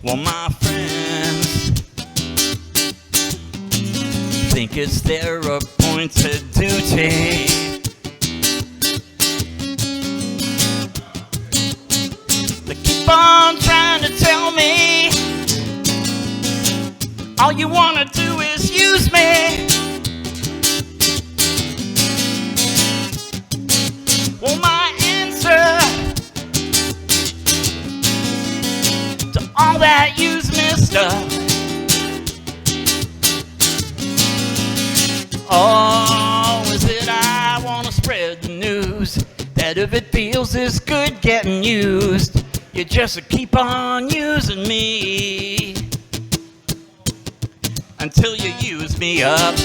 Well, my friends think it's their appointed duty to keep on trying to tell me all you want to do is use me. Well, my answer to all that use me stuff, oh, is it I want to spread the news that if it feels this good getting used, you just keep on using me until you use me up.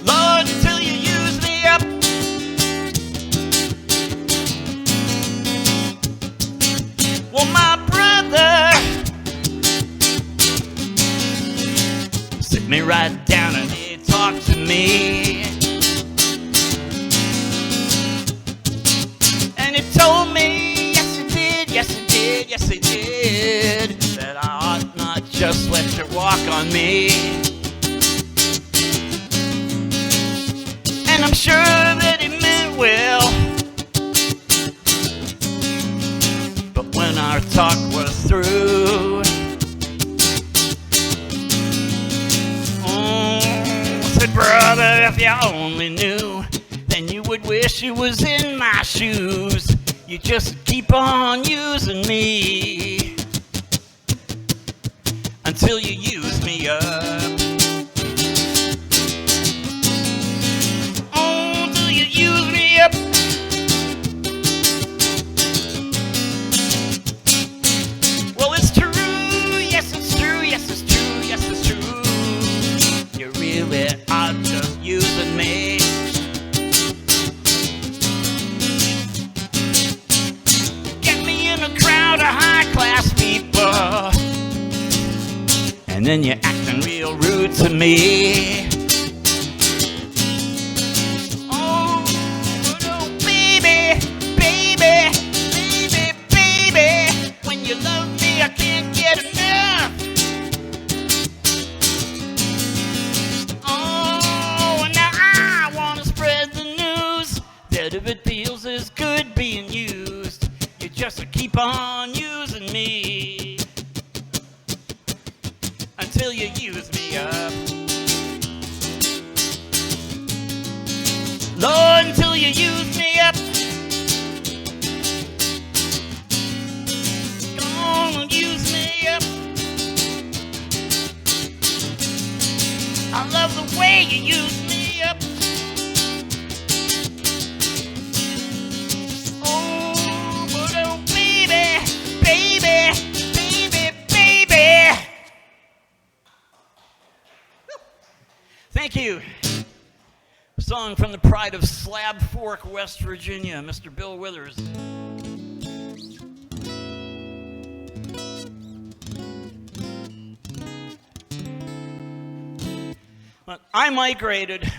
Lord, until you use me up. Well, my brother, sit me right down and he talked to me. And he told me, yes he did, yes he did, yes he did, that I ought not just let you walk on me. And I'm sure that he meant well, but when our talk was through, I said, brother, if you only knew, then you would wish you was in my shoes. You just keep on using me until you use me up. Oh, until you use me up. Well, it's true, yes it's true, yes it's true, yes it's true. You really are just using me. Get me in a crowd of high-class people, and then you're acting real rude to me. Oh, oh, baby, baby, baby, baby, when you love me, I can't get enough. Oh, and now I want to spread the news that if it feels as good being used, you just keep on using me until you use me up. Lord, until you use me up. Come on and use me up. I love the way you use me up. Oh, but oh, baby, baby, baby, baby. Thank you. A song from the pride of Slab Fork, West Virginia, Mr. Bill Withers. Well, I migrated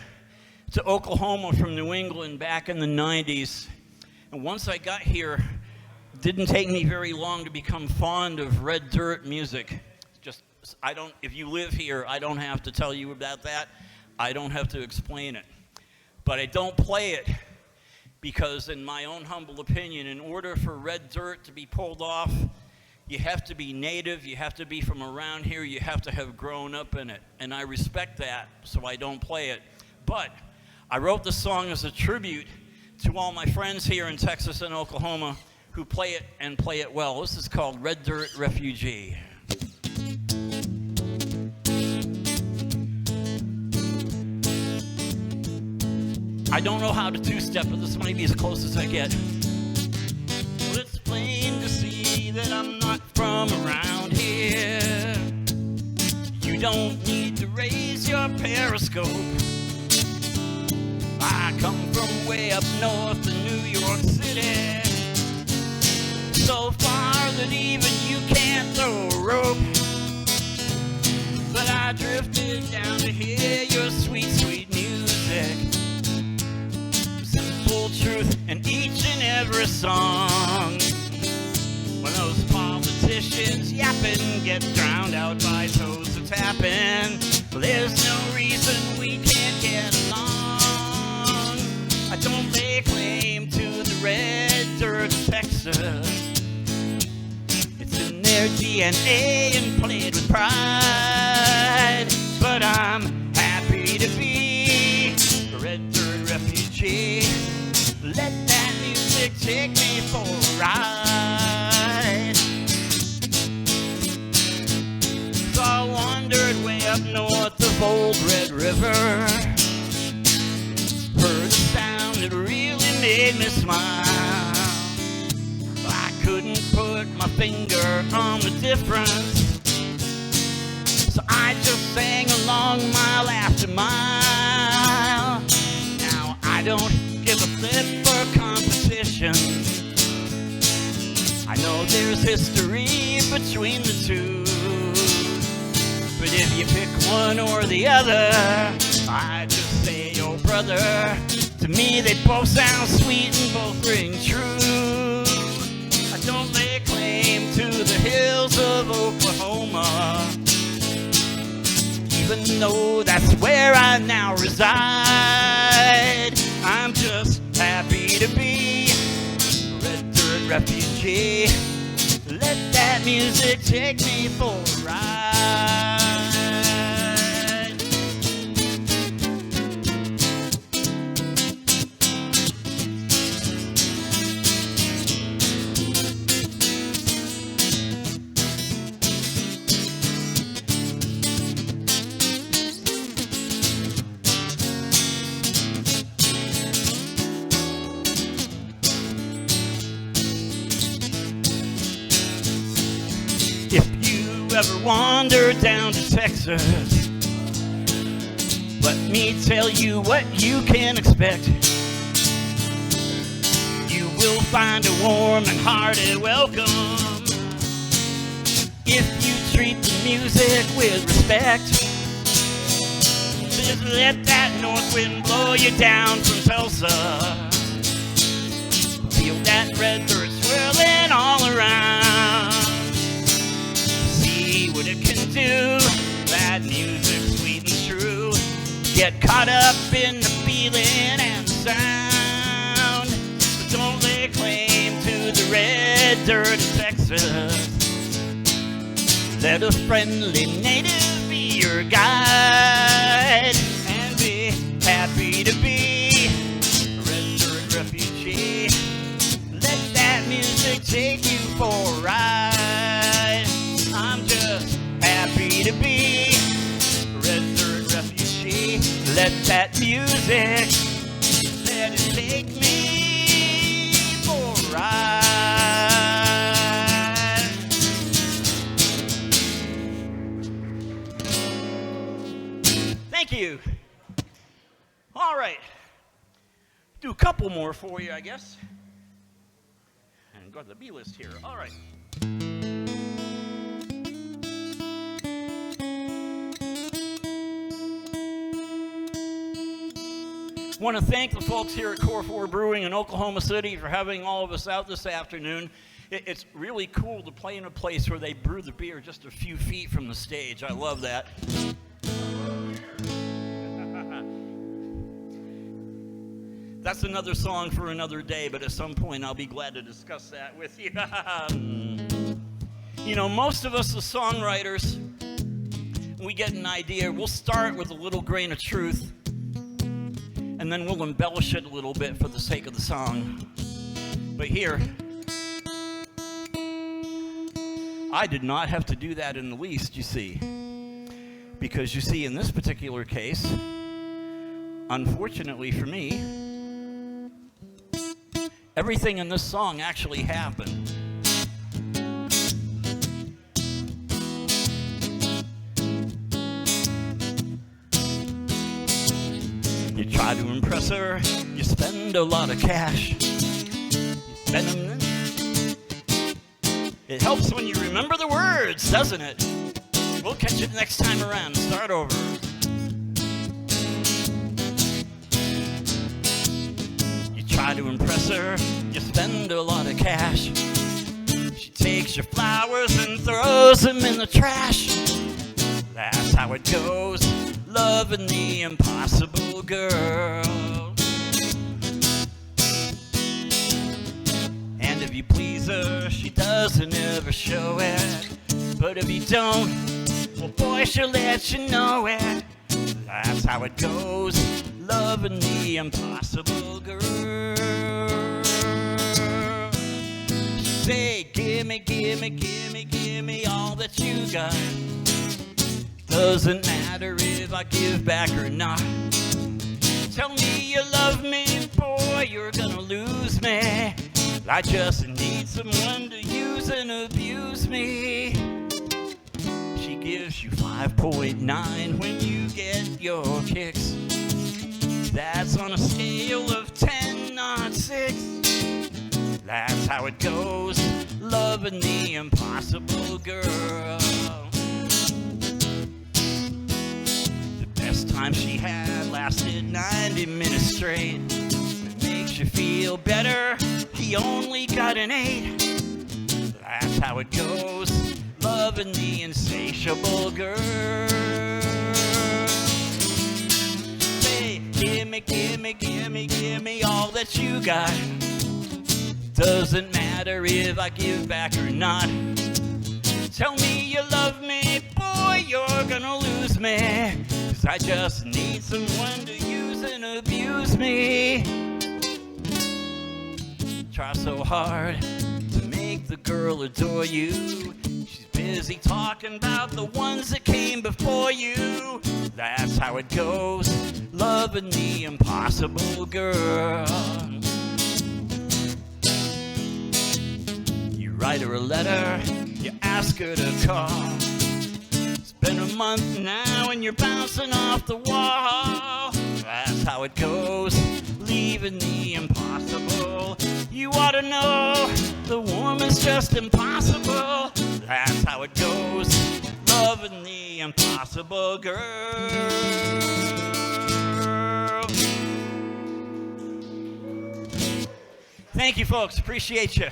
to Oklahoma from New England back in the 90s. And once I got here, it didn't take me very long to become fond of red dirt music. If you live here, I don't have to tell you about that. I don't have to explain it. But I don't play it because, in my own humble opinion, in order for red dirt to be pulled off, you have to be native, you have to be from around here, you have to have grown up in it. And I respect that, so I don't play it. But I wrote the song as a tribute to all my friends here in Texas and Oklahoma who play it and play it well. This is called Red Dirt Refugee. I don't know how to two-step, but this might be as close as I get. Well, it's plain to see that I'm not from around here. You don't need to raise your periscope. I come from way up north in New York City, so far that even you can't throw a rope. But I drifted down to hear your sweet, sweet music. Simple truth in each and every song. get drowned out by toes a tapping. Well, there's no reason we can't get along. I don't lay claim to the red dirt of Texas. It's in their DNA and played with pride. But I'm happy to be a red dirt refugee. Let that music take me for a ride. So I wandered way up north of Old Red River. Heard a sound that really made me smile. I couldn't put my finger on the difference, so I just sang along mile after mile. Now I don't give a flip for competition. I know there's history between the two, but if you pick one or the other, I just say, oh brother, to me they both sound sweet and both ring true. I don't lay claim to the hills of Oklahoma, even though that's where I now reside. I'm just happy to be a red dirt refugee. Let that music take me for a ride. Ever wander down to Texas, let me tell you what you can expect. You will find a warm and hearty welcome if you treat the music with respect. Just let that north wind blow you down from Tulsa. Feel that red dirt swirling all around. What it can do, that music sweet and true. Get caught up in the feeling and the sound, but don't lay claim to the red dirt of Texas. Let a friendly native be your guide, and be happy to be a red dirt refugee. Let that music take you for a ride. I'm just happy to be a red dirt refugee. Let that music, let it take me for a ride. Thank you. All right. Do a couple more for you, I guess. And go to the B list here. All right. I want to thank the folks here at Core4 Brewing in Oklahoma City for having all of us out this afternoon. It's really cool to play in a place where they brew the beer just a few feet from the stage. I love that. That's another song for another day, but at some point I'll be glad to discuss that with you. You know, most of us as songwriters, we get an idea. We'll start with a little grain of truth, and then we'll embellish it a little bit for the sake of the song. But here, I did not have to do that in the least, you see. Because you see, in this particular case, unfortunately for me, everything in this song actually happened. You try to impress her, you spend a lot of cash. It helps when you remember the words, doesn't it? We'll catch it next time around. Start over. You try to impress her, you spend a lot of cash. She takes your flowers and throws them in the trash. That's how it goes, loving the impossible girl. And if you please her, she doesn't ever show it. But if you don't, well boy, she'll let you know it. That's how it goes, loving the impossible girl. She say, gimme, gimme, gimme, gimme all that you got. Doesn't matter if I give back or not. Tell me you love me, boy, you're gonna lose me. I just need someone to use and abuse me. She gives you 5.9 when you get your kicks. That's on a scale of 10, not 6. That's how it goes, loving the impossible girl. The best time she had lasted 90 minutes straight. It makes you feel better, he only got an 8. That's how it goes, loving the insatiable girl. Say, gimme, gimme, gimme, gimme all that you got. Doesn't matter if I give back or not. Tell me you love me, boy, you're gonna lose me. 'Cause I just need someone to use and abuse me. Try so hard to make the girl adore you. She's busy talking about the ones that came before you. That's how it goes, loving the impossible girl. You write her a letter, you ask her to call. It's been a month now and you're bouncing off the wall. That's how it goes, leaving the impossible. You ought to know the woman's just impossible. That's how it goes, loving the impossible girl. Thank you, folks. Appreciate you.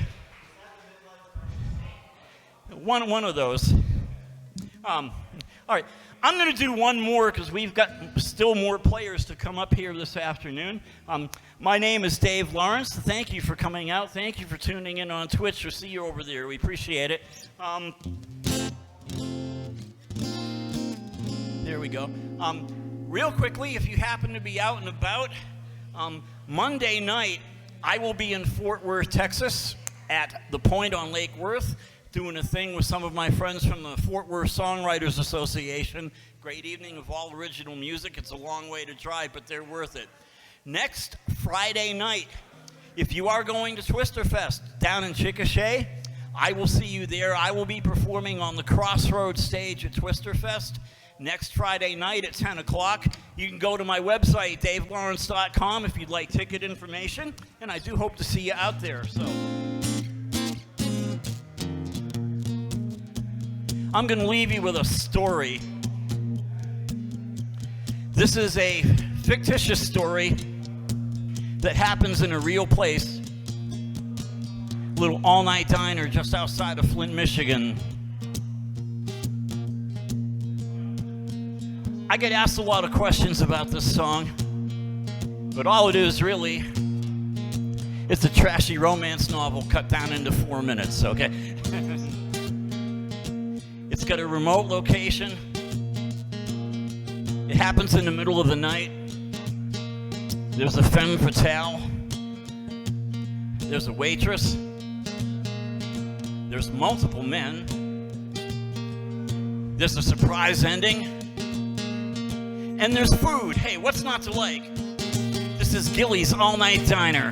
One of those. All right. I'm going to do one more because we've got still more players to come up here this afternoon. My name is Dave Laurence. Thank you for coming out. Thank you for tuning in on Twitch. We'll see you over there. We appreciate it. There we go. Real quickly, if you happen to be out and about, Monday night, I will be in Fort Worth, Texas, at the Point on Lake Worth, doing a thing with some of my friends from the Fort Worth Songwriters Association. Great evening of all original music. It's a long way to drive, but they're worth it. Next Friday night, if you are going to Twisterfest down in Chickasha, I will see you there. I will be performing on the Crossroads stage at Twisterfest next Friday night at 10 o'clock. You can go to my website, davelawrence.com, if you'd like ticket information, and I do hope to see you out there. So I'm going to leave you with a story. This is a fictitious story that happens in a real place. A little all-night diner just outside of Flint, Michigan. I get asked a lot of questions about this song, but all it is really, it's a trashy romance novel cut down into 4 minutes, okay? It's got a remote location. It happens in the middle of the night. There's a femme fatale. There's a waitress. There's multiple men. There's a surprise ending. And there's food. Hey, what's not to like? This is Gilly's All-Night Diner.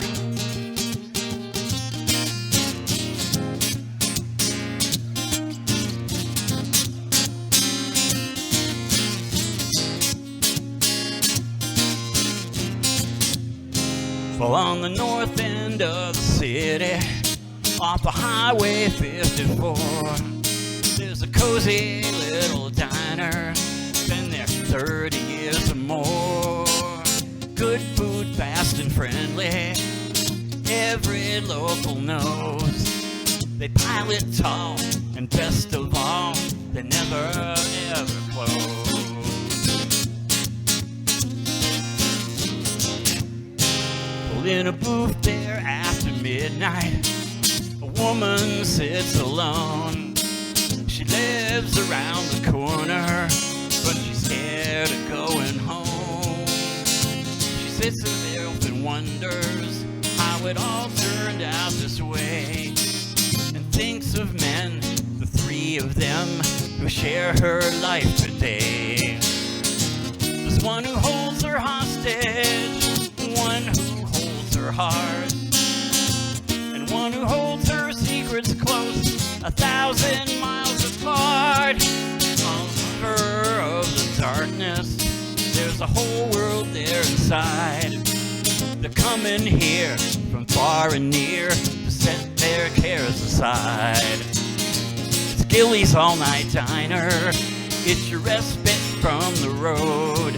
Well, on the north end of the city, off the Highway 54, there's a cozy little diner. Been there 30 years or more. Good food, fast and friendly. Every local knows They pile it tall, and best of all, they never ever close. Well, in a booth there after midnight, a woman sits alone. She lives around the corner, but she's scared of going home. She sits there and wonders how it all turned out this way, and thinks of men, the three of them, who share her life today. There's one who holds her hostage, one who holds her heart, and one who holds her secrets close, 1,000 miles apart. On the cover of the darkness, there's a whole world there inside. They're coming here from far and near to set their cares aside. It's Gilly's all-night diner. It's your respite from the road.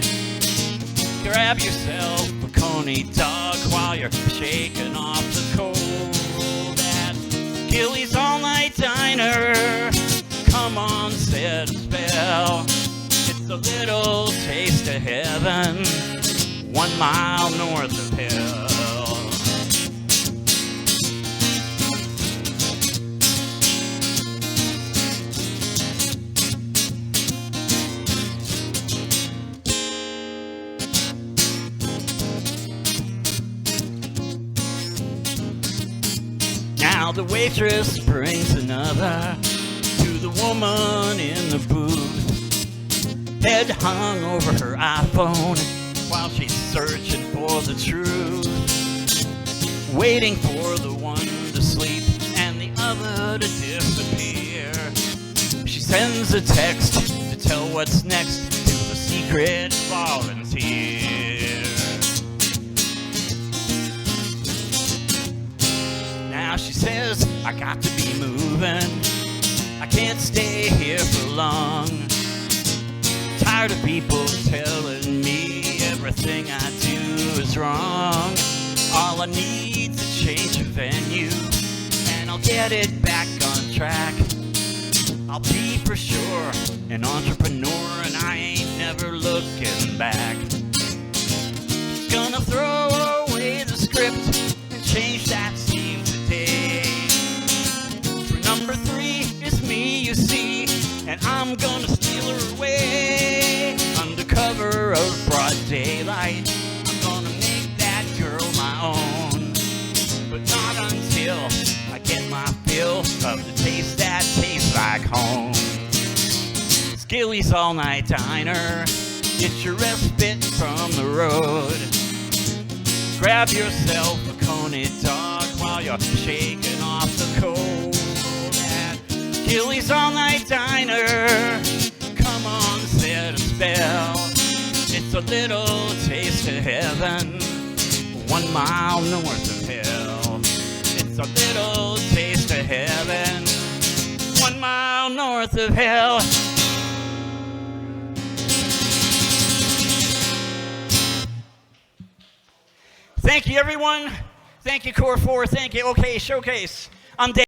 Grab yourself a coney dog while you're shaking off the cold. At Gilly's all-night diner, come on, set a spell. It's a little taste of heaven, 1 mile north of hell. Now the waitress brings another to the woman in the booth, head hung over her iPhone while she's searching for the truth, waiting for the one to sleep and the other to disappear. She sends a text to tell what's next to the secret volunteer. Now she says, I got to be moving, I can't stay here for long. Tired of people telling me everything I do is wrong. All I need's a change of venue, and I'll get it back on track. I'll be for sure an entrepreneur, and I ain't never looking back. Gonna throw away the script and change that scene today. For number 3 is me, you see, and I'm gonna steal her away. Under cover of broad daylight, I'm gonna make that girl my own. But not until I get my fill of the taste that tastes like home. It's Gilly's all-night diner. It's your respite from the road. Grab yourself a coney dog while you're shaking off the cold. At Gilly's all-night diner, come on, set a spell. It's a little taste of heaven, 1 mile north of hell. It's a little taste of heaven, 1 mile north of hell. Thank you, everyone. Thank you, Core 4. Thank you, OK Showcase. I'm Dave.